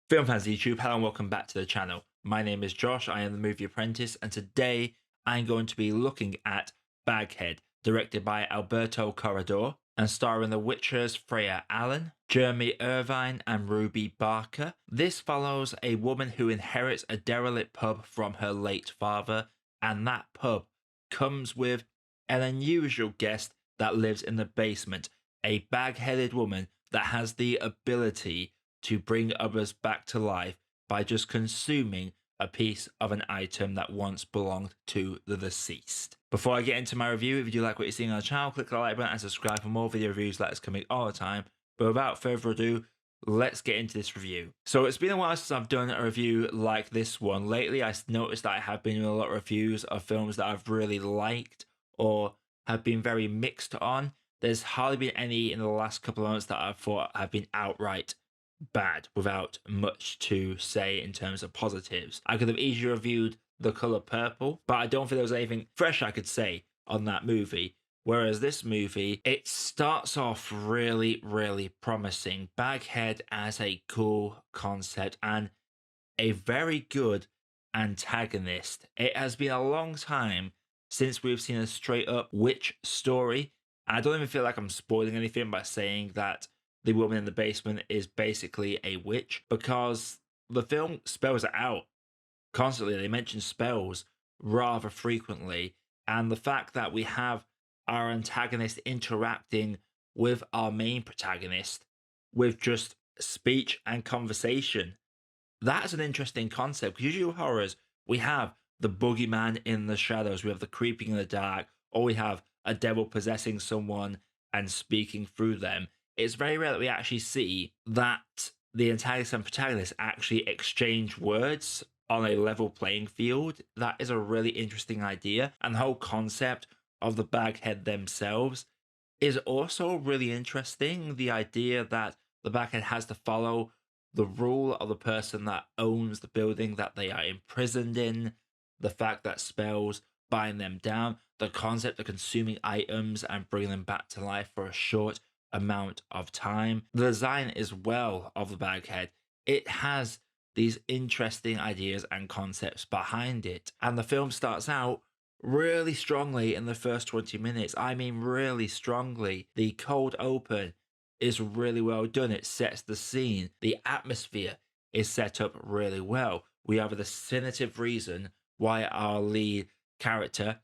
Film fans of YouTube, hello and welcome back to the channel. My name is Josh, I am the Movie Apprentice, and today I'm going to be looking at Baghead, directed by Alberto Corredor, and starring The Witcher's Freya Allan, Jeremy Irvine, and Ruby Barker. This follows a woman who inherits a derelict pub from her late father, and that pub comes with an unusual guest that lives in the basement, a bag-headed woman that has the ability to bring others back to life by just consuming a piece of an item that once belonged to the deceased. Before I get into my review, if you do like what you're seeing on the channel, click the like button and subscribe for more video reviews like this coming all the time. But without further ado, let's get into this review. So it's been a while since I've done a review like this one. Lately, I noticed that I have been doing a lot of reviews of films that I've really liked or have been very mixed on. There's hardly been any in the last couple of months that I've thought have been outright bad without much to say in terms of positives. I could have easily reviewed The Color Purple, but I don't think there was anything fresh I could say on that movie. Whereas this movie, it starts off really, really promising. Baghead as a cool concept and a very good antagonist. It has been a long time since we've seen a straight up witch story. I don't even feel like I'm spoiling anything by saying that the woman in the basement is basically a witch because the film spells it out constantly. They mention spells rather frequently. And the fact that we have our antagonist interacting with our main protagonist with just speech and conversation, that's an interesting concept. Because usually with horrors, we have the boogeyman in the shadows, we have the creeping in the dark, or we have a devil possessing someone and speaking through them. It's very rare that we actually see that the antagonist and protagonist actually exchange words on a level playing field. That is a really interesting idea. And the whole concept of the Baghead themselves is also really interesting. The idea that the Baghead has to follow the rule of the person that owns the building that they are imprisoned in, the fact that spells bind them down, the concept of consuming items and bringing them back to life for a short amount of time. The design as well of the Baghead, it has these interesting ideas and concepts behind it. And the film starts out really strongly in the first 20 minutes. I mean, really strongly. The cold open is really well done. It sets the scene. The atmosphere is set up really well. We have a definitive reason why our lead character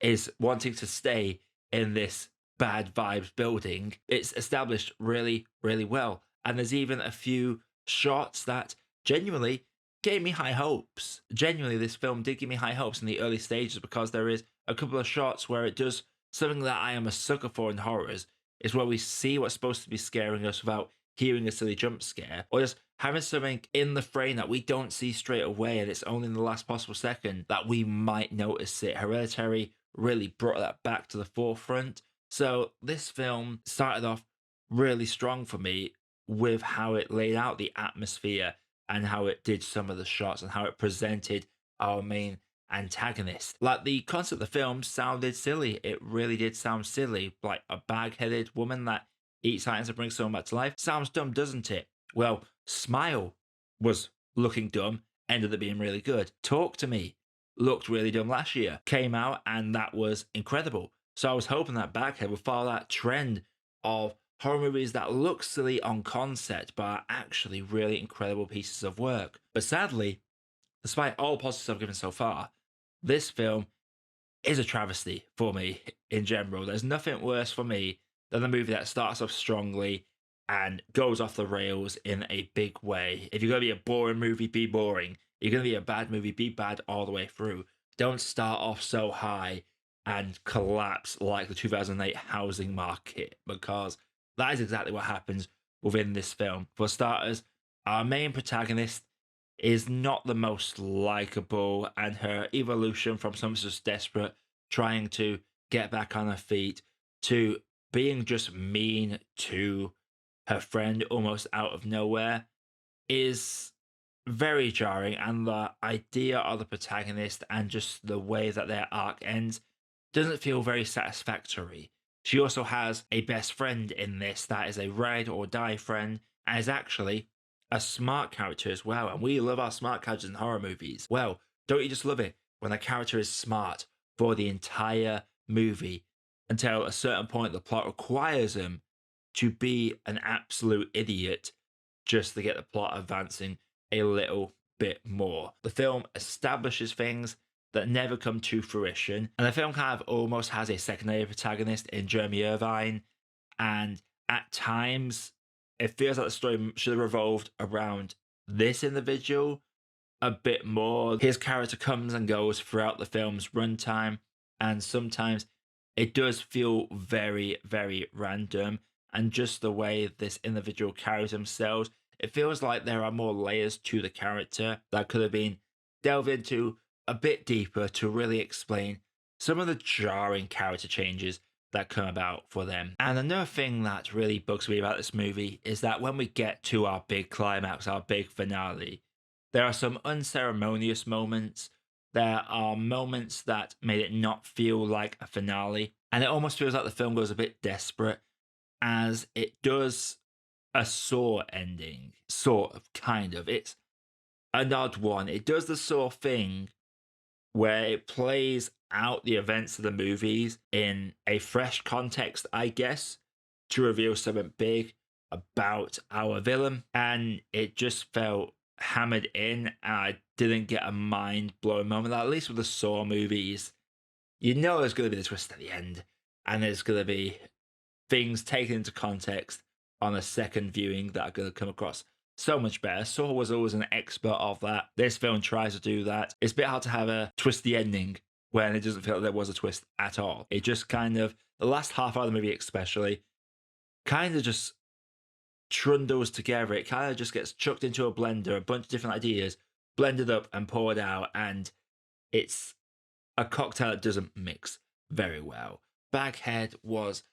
is wanting to stay in this bad vibes building. It's established really, really well. And there's even a few shots that genuinely gave me high hopes. Genuinely, this film did give me high hopes in the early stages because there is a couple of shots where it does something that I am a sucker for in horrors, is where we see what's supposed to be scaring us without hearing a silly jump scare, or just having something in the frame that we don't see straight away, and it's only in the last possible second that we might notice it. Hereditary really brought that back to the forefront. So this film started off really strong for me with how it laid out the atmosphere and how it did some of the shots and how it presented our main antagonist. Like, the concept of the film sounded silly. It really did sound silly. Like, a bag-headed woman that eats items and brings someone back to life. Sounds dumb, doesn't it? Well, Smile was looking dumb, ended up being really good. Talk to Me looked really dumb last year, came out, and that was incredible. So I was hoping that Baghead would follow that trend of horror movies that look silly on concept but are actually really incredible pieces of work. But sadly, despite all positives I've given so far, this film is a travesty for me in general. There's nothing worse for me than a movie that starts off strongly and goes off the rails in a big way. If you're going to be a boring movie, be boring. You're going to be a bad movie, be bad all the way through. Don't start off so high and collapse like the 2008 housing market, because that is exactly what happens within this film. For starters, our main protagonist is not the most likable, and her evolution from someone just desperate, trying to get back on her feet, to being just mean to her friend almost out of nowhere is very jarring. And the idea of the protagonist and just the way that their arc ends doesn't feel very satisfactory. She also has a best friend in this that is a ride or die friend and is actually a smart character as well. And we love our smart characters in horror movies. Well, don't you just love it when a character is smart for the entire movie until a certain point the plot requires them to be an absolute idiot just to get the plot advancing a little bit more. The film establishes things that never come to fruition, and the film kind of almost has a secondary protagonist in Jeremy Irvine, and at times it feels like the story should have revolved around this individual a bit more. His character comes and goes throughout the film's runtime, and sometimes it does feel very, very random. And just the way this individual carries themselves, it feels like there are more layers to the character that could have been delved into a bit deeper to really explain some of the jarring character changes that come about for them. And another thing that really bugs me about this movie is that when we get to our big climax, our big finale, there are some unceremonious moments. There are moments that made it not feel like a finale. And it almost feels like the film goes a bit desperate as it does a Saw ending. Sort of, kind of. It's an odd one. It does the Saw thing where it plays out the events of the movies in a fresh context, I guess, to reveal something big about our villain. And it just felt hammered in, and I didn't get a mind-blowing moment. At least with the Saw movies, you know there's going to be the twist at the end, and there's going to be things taken into context on a second viewing that are going to come across so much better. Saw was always an expert of that. This film tries to do that. It's a bit hard to have a twisty ending when it doesn't feel like there was a twist at all. It just kind of, the last half hour of the movie especially, kind of just trundles together. It kind of just gets chucked into a blender, a bunch of different ideas, blended up and poured out, and it's a cocktail that doesn't mix very well. Baghead was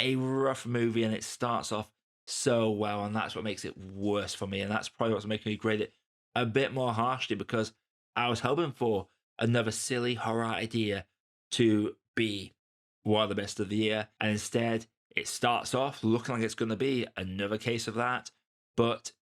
a rough movie, and it starts off so well, and that's what makes it worse for me, and that's probably what's making me grade it a bit more harshly, because I was hoping for another silly horror idea to be one of the best of the year, and instead it starts off looking like it's going to be another case of that, but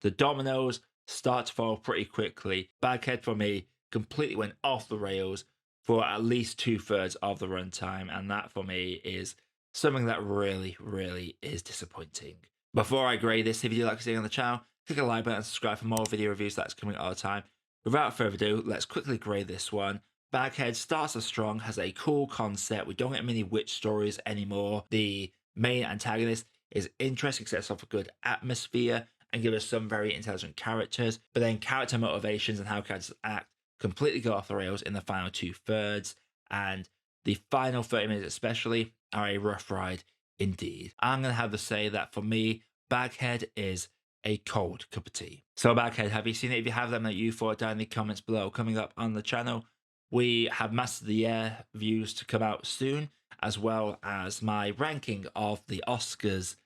the dominoes start to fall pretty quickly. Baghead for me completely went off the rails for at least 2/3 of the runtime, and that for me is something that really, really is disappointing. Before I grade this, if you do like seeing on the channel, click a like button and subscribe for more video reviews that's coming all the time. Without further ado, let's quickly grade this one. Baghead starts off strong, has a cool concept. We don't get many witch stories anymore. The main antagonist is interesting, sets off a good atmosphere, and gives us some very intelligent characters. But then character motivations and how characters act completely go off the rails in the final 2/3. And the final 30 minutes especially are a rough ride indeed. I'm going to have to say that for me, Baghead is a cold cup of tea. So Baghead, have you seen it? If you have, them that you thought down in the comments below. Coming up on the channel, we have Master of the Year views to come out soon, as well as my ranking of the Oscars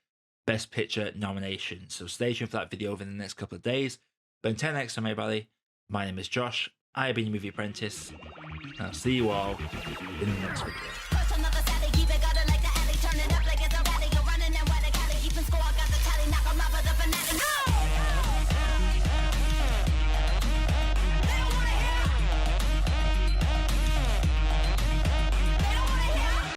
Best Picture nominations. So stay tuned for that video over the next couple of days. But until next time, everybody, my name is Josh. I have been your Movie Apprentice, and I'll see you all in the next video.